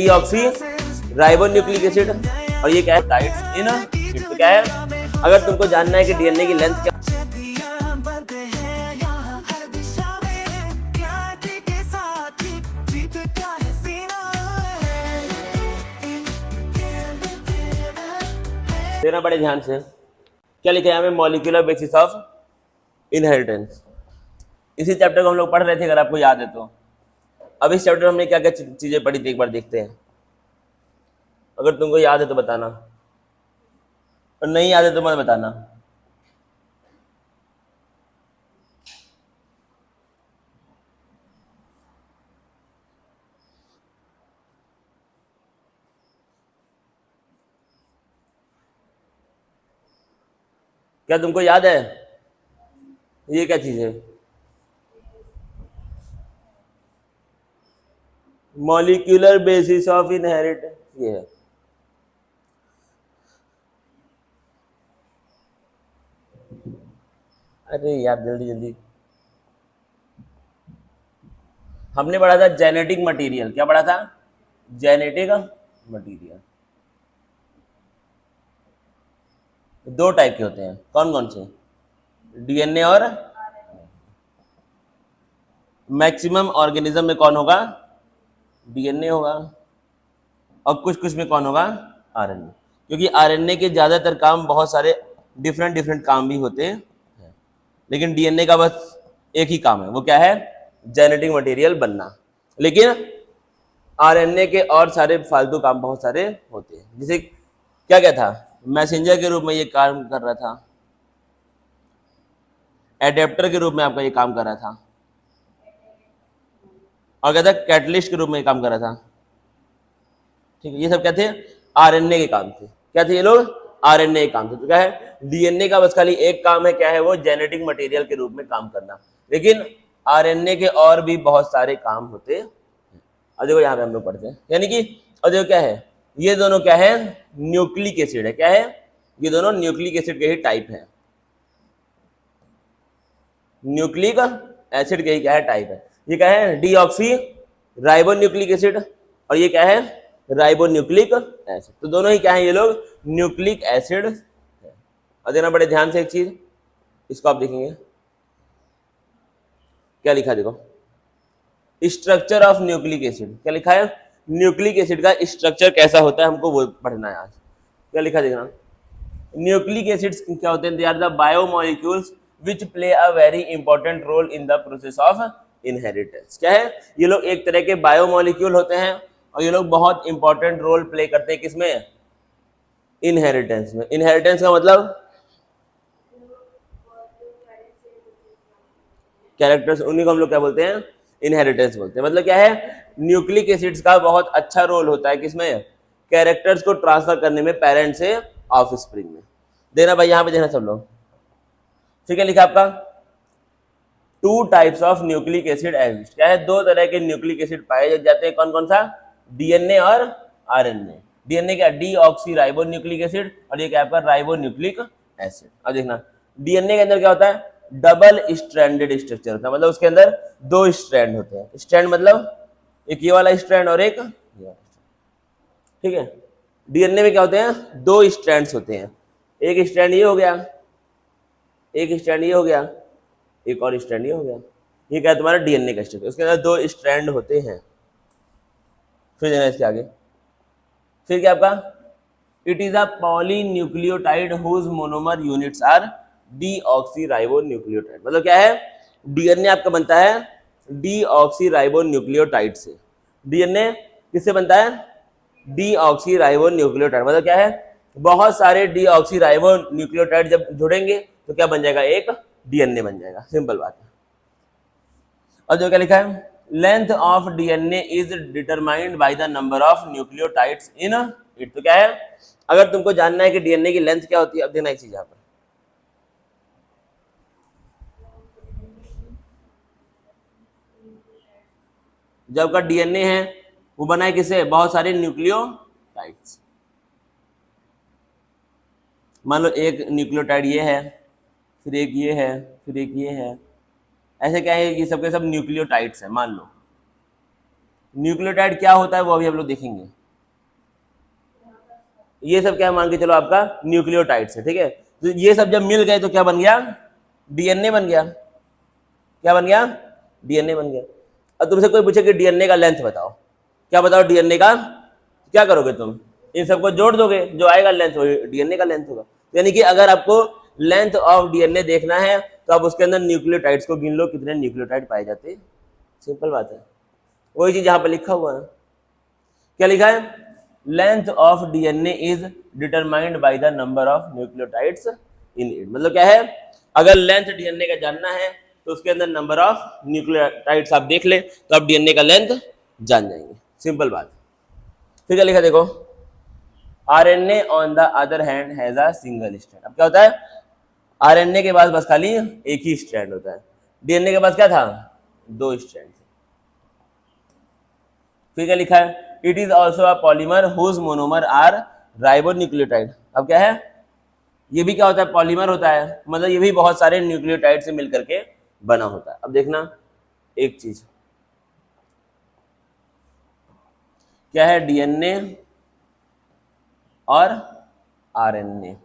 Deoxy ribonucleic acid और ये क्या है टाइट्स इन तो क्या है। अगर तुमको जानना है कि डीएनए की लेंथ क्या देना बड़े ध्यान से। क्या लिखा है यहाँ पे मॉलिक्यूलर बेसिस ऑफ इनहेरिटेंस। इसी चैप्टर को हम लोग पढ़ रहे थे अगर आपको याद है तो। अब इस चैप्टर में हमने क्या क्या चीजें पढ़ी थी एक बार देखते हैं। अगर तुमको याद है तो बताना और नहीं याद है तो मत बताना। क्या तुमको याद है ये क्या चीज है? मॉलिक्यूलर बेसिस ऑफ इनहेरिटेंस ये है। अरे यार जल्दी जल्दी। हमने पढ़ा था जेनेटिक मटेरियल। क्या पढ़ा था? Genetic material. दो टाइप के होते हैं, कौन कौन से? डीएनए और मैक्सिमम ऑर्गेनिज्म में कौन होगा? डीएनए होगा। और कुछ कुछ में कौन होगा? आरएनए। क्योंकि आरएनए के ज्यादातर काम बहुत सारे डिफरेंट डिफरेंट काम भी होते हैं, लेकिन डीएनए का बस एक ही काम है, वो क्या है? जेनेटिक मटेरियल बनना। लेकिन आरएनए के और सारे फालतू काम बहुत सारे होते हैं। जैसे क्या क्या था? मैसेंजर के रूप में ये काम कर रहा था, एडेप्टर के रूप में आपका ये काम कर रहा था, और क्या था? कैटलिस्ट के रूप में ये काम कर रहा था। ठीक है, ये सब क्या थे? आरएनए के काम थे। क्या थे ये लोग? आरएनए के काम थे। तो क्या है? डीएनए का बस खाली एक काम है, क्या है वो? जेनेटिक मटेरियल के रूप में काम करना। लेकिन आरएनए के और भी बहुत सारे काम होते हैं। और देखो यहाँ पे हम लोग पढ़ते हैं, यानी कि और देखो क्या है, ये दोनों क्या है? न्यूक्लिक एसिड है। क्या है? ये दोनों न्यूक्लिक एसिड के ही टाइप है। न्यूक्लिक एसिड के ही क्या है? टाइप है। ये क्या है? डीऑक्सी राइबोन्यूक्लिक एसिड और ये क्या है? Ribonucleic acid. तो दोनों ही क्या है? ये लोग न्यूक्लिक एसिड है। और देना बड़े ध्यान से एक चीज, इसको आप देखेंगे क्या लिखा, देखो स्ट्रक्चर ऑफ न्यूक्लिक एसिड। क्या लिखा है? न्यूक्लिक एसिड का स्ट्रक्चर कैसा होता है हमको वो पढ़ना है आज। क्या लिखा देखना, न्यूक्लिक एसिड्स क्या होते हैं? They are the biomolecules which play a very important role in the process of inheritance. क्या है? ये लोग एक तरह के बायोमोलिक्यूल होते हैं और ये लोग बहुत इंपॉर्टेंट रोल प्ले करते हैं किसमें? इनहेरिटेंस में। इनहेरिटेंस का मतलब कैरेक्टर्स, उन्हीं को हम लोग क्या बोलते हैं? इनहेरिटेंस बोलते हैं। मतलब क्या है? न्यूक्लिक एसिड्स का बहुत अच्छा रोल होता है किसमें? कैरेक्टर्स को ट्रांसफर करने में पेरेंट से ऑफस्प्रिंग में। देना भाई यहाँ पे देना सब लोग। ठीक है, लिखा आपका two types of nucleic acid exist. क्या है? दो तरह के न्यूक्लिक एसिड पाए जाते हैं। कौन कौन सा? डीएनए और आरएनए। डीएनए क्या? डीऑक्सी राइबोन्यूक्लिक एसिड और ये क्या आपका? Ribonucleic acid. अब देखना डीएनए के अंदर क्या होता है? डबल स्ट्रैंडेड स्ट्रक्चर होता है। मतलब उसके अंदर दो स्ट्रैंड होते हैं। स्ट्रैंड मतलब एक ये वाला स्ट्रैंड और एक ये वाला। ठीक है, डीएनए में क्या होते हैं? दो स्ट्रैंड्स होते हैं। एक स्ट्रैंड ये हो गया, एक स्ट्रैंड ये हो गया, एक और स्ट्रैंड ये हो गया। ये क्या है? तुम्हारा डीएनए का स्ट्रक्चर। उसके अंदर दो स्ट्रैंड होते हैं। फिर देना इसके आगे, फिर क्या आपका? It is a polynucleotide whose monomer units are deoxyribonucleotide. मतलब क्या है? डीएनए आपका बनता है डीऑक्सीराइबोन्यूक्लियोटाइड से। डीएनए किससे बनता है? डीऑक्सीराइबोन्यूक्लियोटाइड। मतलब क्या है? बहुत सारे डीऑक्सीराइबोन्यूक्लियोटाइड जब जुड़ेंगे तो क्या बन जाएगा? एक डीएनए बन जाएगा। सिंपल बात है। और जो क्या लिखा है? Length of DNA is determined by the number of nucleotides in it. तो क्या है? अगर तुमको जानना है कि डीएनए की लेंथ क्या होती है, अब देखना एक चीज यहाँ पर, जब आपका डीएनए है वो बना है किससे? बहुत सारे न्यूक्लियोटाइड्स। मान लो एक न्यूक्लियोटाइड ये है, फिर एक ये है, फिर एक ये है। ऐसे क्या है? ये सबके सब न्यूक्लियोटाइड्स है मान लो। न्यूक्लियोटाइड क्या होता है वो अभी हम लोग देखेंगे। ये सब क्या मान के चलो आपका न्यूक्लियोटाइड्स है, ठीक है। तो ये सब जब मिल गए तो क्या बन गया, डीएनए बन गया। क्या बन गया, डीएनए बन गया। अब तुमसे कोई पूछे कि डीएनए का लेंथ बताओ, क्या बताओ डीएनए का, क्या करोगे तुम, इन सबको जोड़ दोगे, जो आएगा लेंथ वही डीएनए का लेंथ होगा। यानी कि अगर आपको लेंथ ऑफ डीएनए देखना है तो आप उसके अंदर न्यूक्लियोटाइड्स को गिन लो, कितने न्यूक्लियोटाइड पाए जाते हैं, सिंपल बात है। वही चीज यहाँ पर लिखा हुआ है, क्या लिखा है, length of DNA is determined by the number of nucleotides in it. मतलब क्या है, अगर लेंथ डीएनए का जानना है तो उसके अंदर नंबर ऑफ न्यूक्लियोटाइड्स आप देख ले तो आप डीएनए का लेंथ जान जाएंगे, सिंपल बात। फिर क्या लिखा देखो, RNA on the other hand has a single strand. अब क्या होता है, आरएनए के पास बस खाली एक ही स्ट्रैंड होता है, डीएनए के पास क्या था, दो स्ट्रैंड थे। फिर क्या लिखा है, it is also a polymer whose monomer are ribonucleotide. अब क्या है, ये भी क्या होता है, पॉलीमर होता है, मतलब ये भी बहुत सारे न्यूक्लियोटाइड से मिलकर के बना होता है। अब देखना एक चीज, क्या है, डीएनए और आरएनए,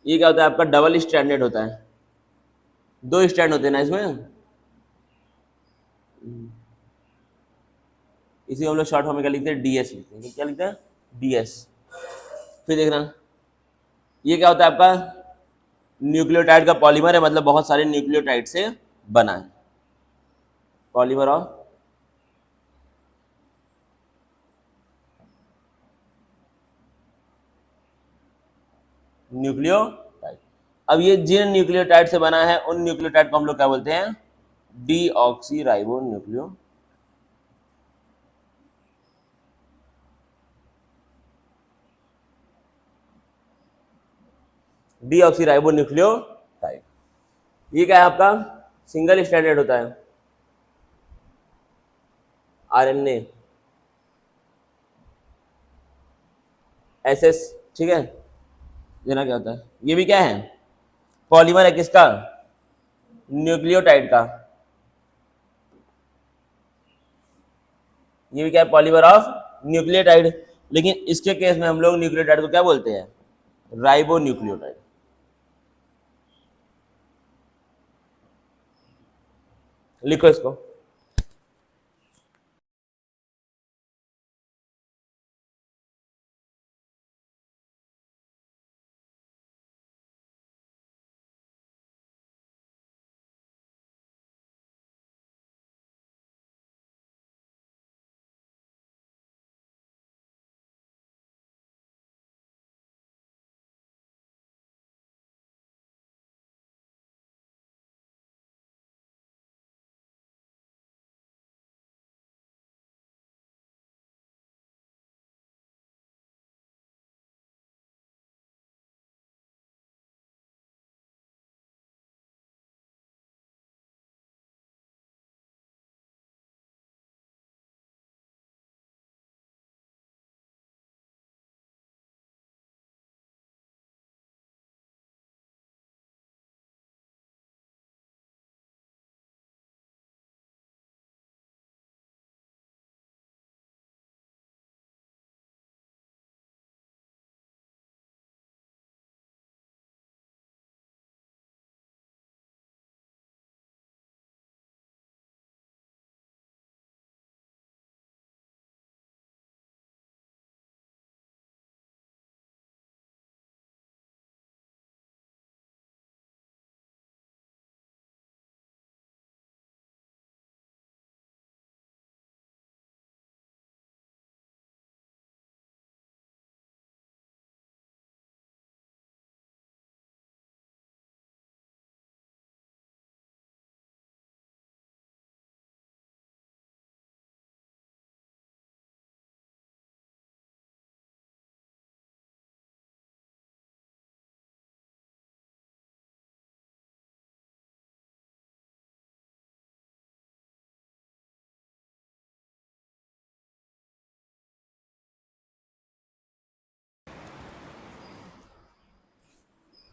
ये क्या होता है आपका, डबल स्ट्रैंडेड होता है, दो स्ट्रैंड होते हैं ना इसमें, इसी को हम लोग शॉर्ट फॉर्म में क्या लिखते हैं, डीएस लिखते हैं। क्या लिखते हैं, डीएस। फिर देखना ये क्या होता है आपका, न्यूक्लियोटाइड का पॉलीमर है, मतलब बहुत सारे न्यूक्लियोटाइड से बना है, पॉलीमर ऑफ न्यूक्लियोटाइड। अब ये जिन न्यूक्लियोटाइड से बना है उन न्यूक्लियोटाइड को हम लोग क्या बोलते हैं, deoxy ribo nucleo, deoxy ribo nucleotide. ये क्या है आपका, सिंगल स्ट्रैंडेड होता है, आरएनए एसएस, ठीक है। देना क्या होता है, ये भी क्या है, पॉलीमर है किसका, न्यूक्लियोटाइड का, ये भी क्या है, पॉलीमर ऑफ न्यूक्लियोटाइड। लेकिन इसके केस में हम लोग न्यूक्लियोटाइड को क्या बोलते हैं, राइबो न्यूक्लियोटाइड। लिखो इसको,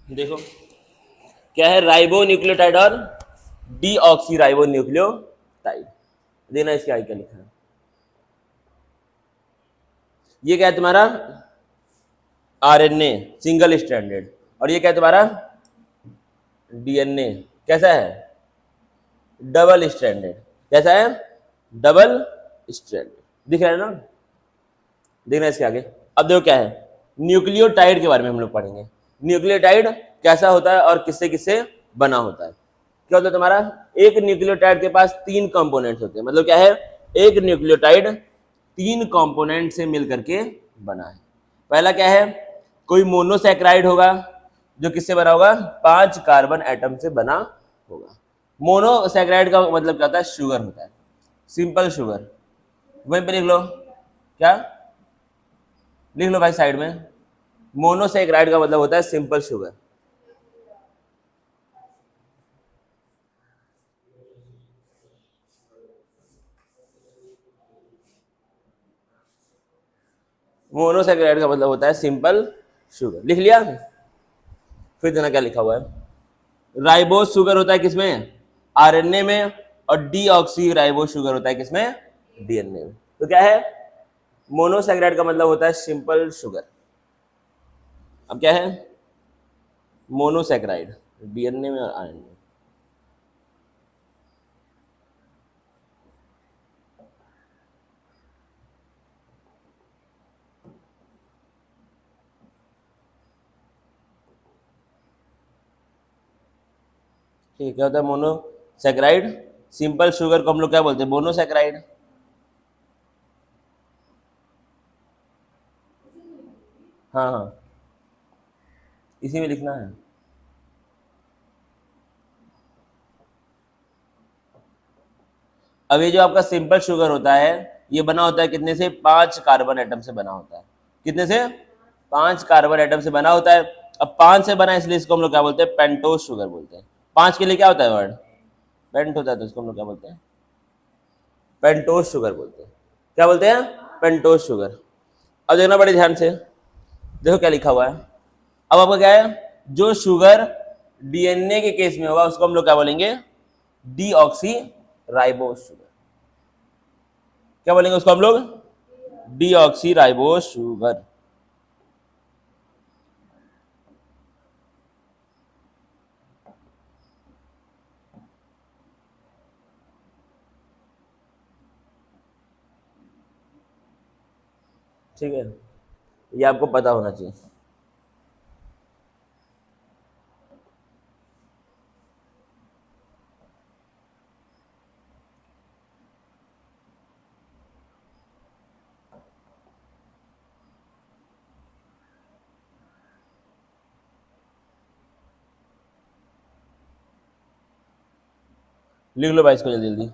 देखो क्या है, राइबो न्यूक्लियोटाइड और डीऑक्सी राइबो न्यूक्लियोटाइड। देना इसके आगे क्या लिखा है, ये क्या है तुम्हारा आरएनए सिंगल स्ट्रैंडेड, और ये क्या है तुम्हारा डीएनए कैसा है डबल स्ट्रैंडेड। कैसा है डबल स्ट्रैंडेड, दिख रहा है ना। देखना इसके आगे। अब देखो क्या है, न्यूक्लियोटाइड के बारे में हम लोग पढ़ेंगे। न्यूक्लियोटाइड कैसा होता है और किससे किससे बना होता है। क्या होता है तुम्हारा, एक न्यूक्लियोटाइड के पास तीन कंपोनेंट्स होते हैं, मतलब क्या है एक न्यूक्लियोटाइड तीन कंपोनेंट से मिलकर के बना है। पहला क्या है, कोई मोनोसैकेराइड होगा जो किससे बना होगा, 5 कार्बन एटम से बना होगा। मोनोसैकेराइड का मतलब क्या होता है, शुगर होता है, सिंपल शुगर। वहीं पे लिख लो, क्या लिख लो भाई साइड में, मोनोसैकेराइड का मतलब होता है सिंपल शुगर। मोनोसैकेराइड का मतलब होता है सिंपल शुगर, लिख लिया। फिर देना क्या लिखा हुआ है, राइबोस शुगर होता है किसमें, आरएनए में, और डीऑक्सी राइबोस शुगर होता है किसमें, डीएनए में। तो क्या है, मोनोसैकेराइड का मतलब होता है सिंपल शुगर। अब क्या है मोनोसैकेराइड, डीएनए में और आरएनए में। ठीक है, क्या होता है मोनोसैकेराइड, सिंपल शुगर को हम लोग क्या बोलते हैं, मोनोसैकेराइड। हाँ हाँ, इसी में लिखना है। अब ये जो आपका सिंपल शुगर होता है, ये बना होता है कितने से, 5 कार्बन एटम से बना होता है। कितने से, 5 कार्बन एटम से बना होता है। अब 5 से बना इसलिए इसको हम लोग क्या बोलते हैं, पेंटोस शुगर बोलते हैं। 5 के लिए क्या होता है वर्ड, पेंट होता है, तो इसको हम लोग क्या बोलते हैं, पेंटोस शुगर बोलते हैं। क्या बोलते हैं, पेंटोस शुगर। अब देखना बड़े ध्यान से, देखो क्या लिखा हुआ है। अब आपका क्या है, जो शुगर डीएनए के केस में होगा उसको हम लोग क्या बोलेंगे, डीऑक्सी राइबोस शुगर। क्या बोलेंगे उसको हम लोग, डीऑक्सी राइबोस शुगर। ठीक है, ये आपको पता होना चाहिए। लिख लो भाई इसको जल्दी जल्दी।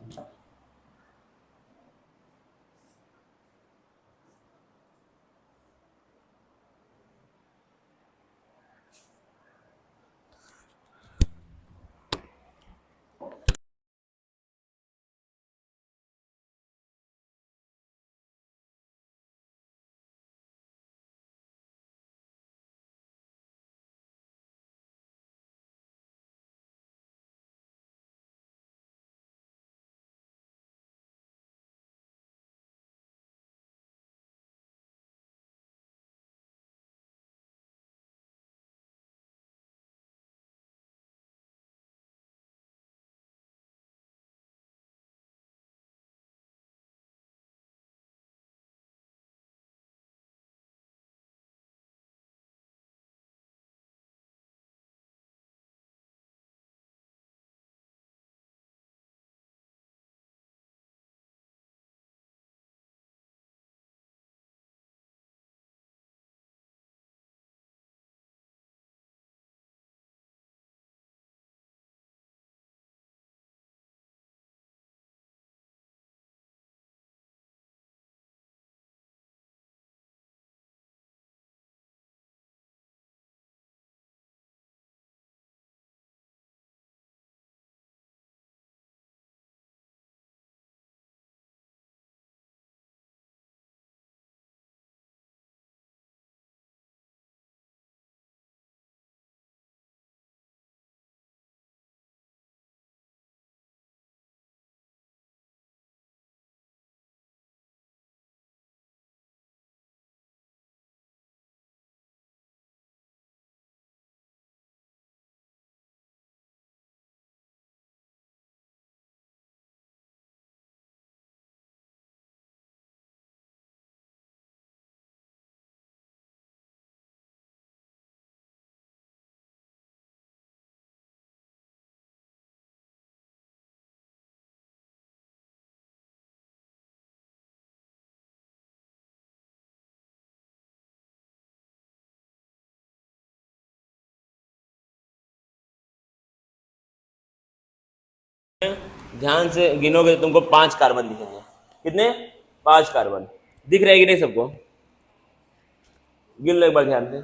ध्यान से गिनोगे तो तुमको 5 कार्बन दिखेंगे। कितने? 5 कार्बन दिख रहे कि नहीं सबको? गिन लो एक बार ध्यान से।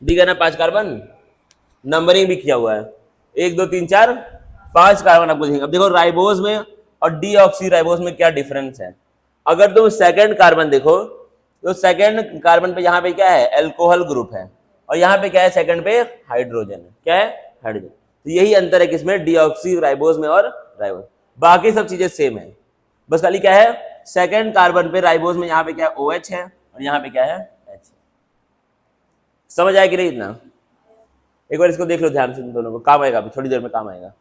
दिखा ना 5 कार्बन? नंबरिंग भी किया हुआ है, 1 2 3 4 5 कार्बन आपको दिखेंगे। अब देखो राइबोज में और डीऑक्सी राइबोज में क्या डिफरेंस है। अगर तुम सेकंड कार्बन देखो तो सेकंड कार्बन पे यहाँ पे क्या है? एल्कोहल ग्रुप है, और यहाँ पे क्या है? सेकंड पे हाइड्रोजन है। क्या है? हाइड्रोजन। तो यही अंतर है किसमें? डीऑक्सी राइबोज में और राइबोज। बाकी सब चीजें सेम है, बस खाली क्या है? सेकंड कार्बन पे राइबोज में यहाँ पे क्या है? OH है, और यहाँ पे क्या है? H। समझ आया कि नहीं इतना? एक बार इसको देख लो ध्यान से, इन दोनों को काम आएगा, अभी थोड़ी देर में काम आएगा।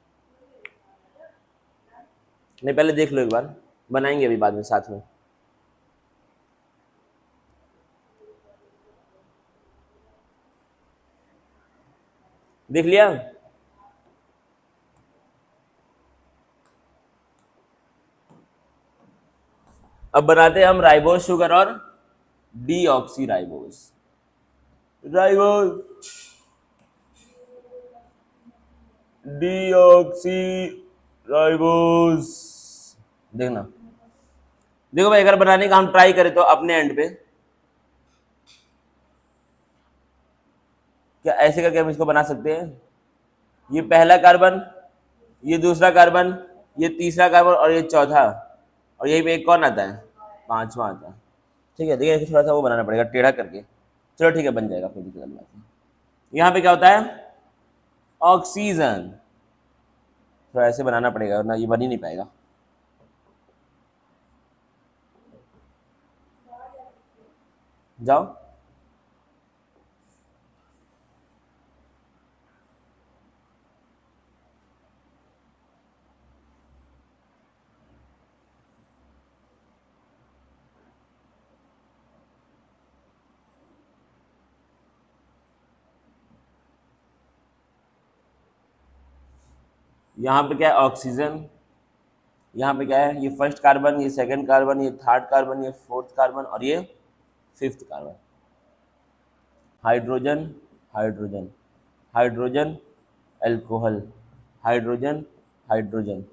नहीं पहले देख लो एक बार, बनाएंगे अभी बाद में साथ में। देख लिया? अब बनाते हैं हम राइबोज शुगर और deoxy ribose. Ribose deoxy ribose. देखना, देखो भाई, अगर बनाने का हम ट्राई करें तो अपने एंड पे क्या ऐसे करके हम इसको बना सकते हैं? ये पहला कार्बन, ये दूसरा कार्बन, ये तीसरा कार्बन, और ये चौथा, और यही पे एक कौन आता है? पांचवा आता है। ठीक है, देखिए थोड़ा सा वो बनाना पड़ेगा टेढ़ा करके। चलो ठीक है, बन जाएगा, कोई दिक्कत नहीं है। यहाँ पे क्या होता है? ऑक्सीजन। थोड़ा ऐसे बनाना पड़ेगा वरना ये बन ही नहीं पाएगा। जाओ। यहाँ पे क्या है? ऑक्सीजन। यहाँ पे क्या है? ये फर्स्ट कार्बन, ये सेकंड कार्बन, ये थर्ड कार्बन, ये फोर्थ कार्बन, और ये fifth carbon. Hydrogen, hydrogen, hydrogen, alcohol, hydrogen, hydrogen,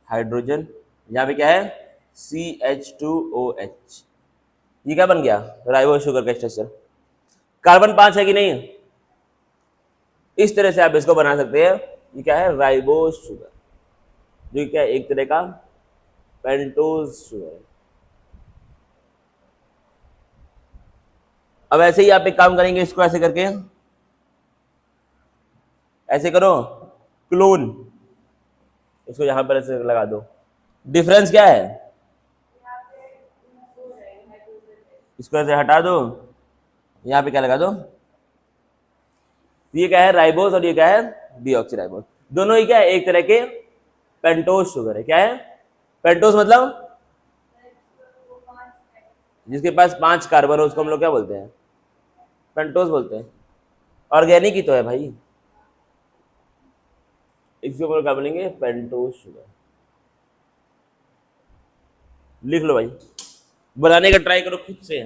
hydrogen. यहाँ पे क्या है? CH2OH। ये क्या बन गया? राइबोज शुगर का स्ट्रक्चर। कार्बन 5 है कि नहीं? इस तरह से आप इसको बना सकते हैं। ये क्या है? राइबोज शुगर, जो क्या है? एक तरह का पेंटोज शुगर है। अब ऐसे ही आप एक काम करेंगे, इसको ऐसे करके ऐसे करो, क्लोन, इसको यहां पर ऐसे लगा दो। डिफरेंस क्या है? इसको ऐसे हटा दो, यहाँ पे क्या लगा दो? ये क्या है? राइबोज, और ये क्या है? Deoxy ribose. दोनों ही क्या है? एक तरह के पेंटोज शुगर है। क्या है? पेंटोज मतलब जिसके पास 5 कार्बन हो उसको हम लोग क्या बोलते हैं? पेंटोज बोलते हैं। ऑर्गेनिक ही तो है भाई, इसके ऊपर क्या बोलेंगे? Pentose sugar. लिख लो भाई, बनाने का ट्राई करो खुद से।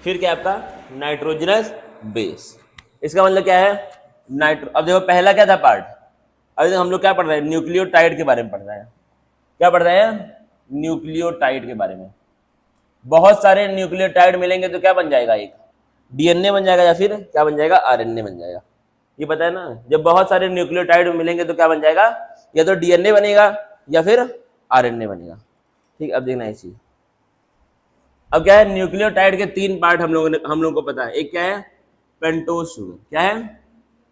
फिर क्या आपका नाइट्रोजनस बेस। इसका मतलब क्या है अब देखो पहला क्या था पार्ट, अभी हम लोग क्या पढ़ रहे हैं न्यूक्लियोटाइड के बारे में पढ़ रहे हैं। क्या पढ़ रहे हैं न्यूक्लियोटाइड के बारे में। बहुत सारे न्यूक्लियोटाइड मिलेंगे तो क्या बन जाएगा, एक डीएनए बन जाएगा या फिर क्या बन जाएगा आरएनए बन जाएगा। ये पता है ना, जब बहुत सारे न्यूक्लियोटाइड मिलेंगे तो क्या बन जाएगा, या तो डीएनए बनेगा या फिर आरएनए बनेगा। ठीक, अब देखना इसी। अब क्या है न्यूक्लियोटाइड के तीन पार्ट हम लोगों को पता है। एक क्या है पेंटोज शुगर, क्या है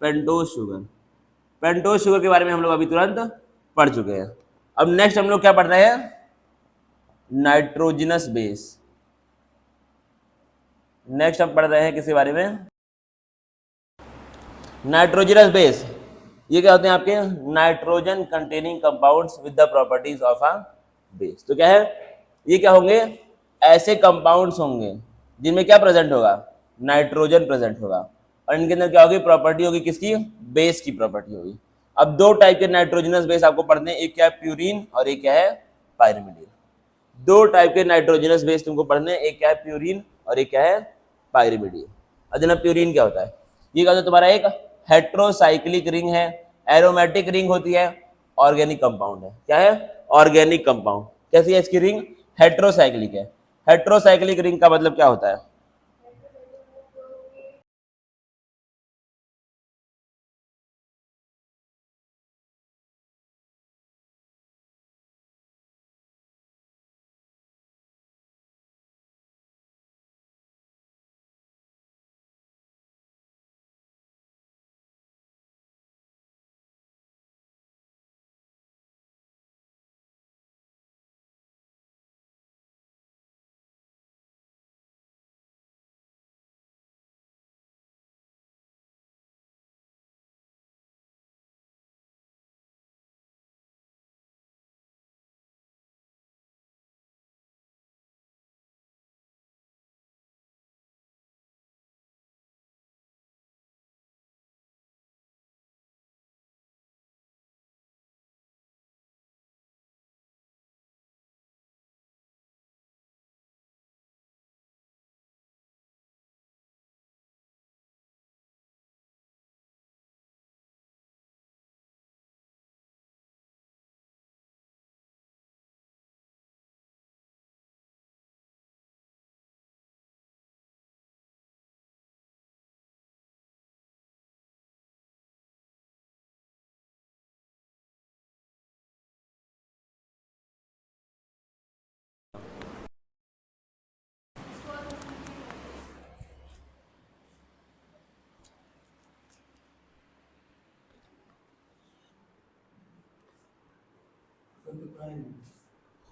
पेंटोज शुगर। पेंटोज शुगर के बारे में हम लोग अभी तुरंत पढ़ चुके हैं। अब नेक्स्ट हम लोग क्या पढ़ रहे हैं नाइट्रोजनस बेस। नेक्स्ट हम पढ़ रहे हैं किसके बारे में नाइट्रोजनस बेस। ये क्या होते हैं आपके nitrogen containing compounds with the properties of a base. तो क्या है ये क्या होंगे ऐसे कंपाउंड्स होंगे जिनमें क्या प्रेजेंट होगा नाइट्रोजन प्रेजेंट होगा, और इनके अंदर क्या होगी प्रॉपर्टी होगी किसकी बेस की प्रॉपर्टी होगी। अब दो टाइप के नाइट्रोजनस बेस आपको पढ़ने हैं, एक क्या है प्यूरिन और एक क्या है पायरिमिडिन। दो टाइप के नाइट्रोजनस बेस तुमको पढ़ने हैं, एक क्या है प्यूरिन और एक क्या है पायरिमिडिन। अब जना प्यूरिन क्या होता है, ये क्या होता है तुम्हारा एक हेट्रोसाइक्लिक रिंग है, एरोमेटिक रिंग होती है, ऑर्गेनिक कंपाउंड है। क्या है ऑर्गेनिक कंपाउंड। कैसी है इसकी रिंग हेट्रोसाइक्लिक है। हेट्रोसाइक्लिक रिंग का मतलब क्या होता है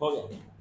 हो गया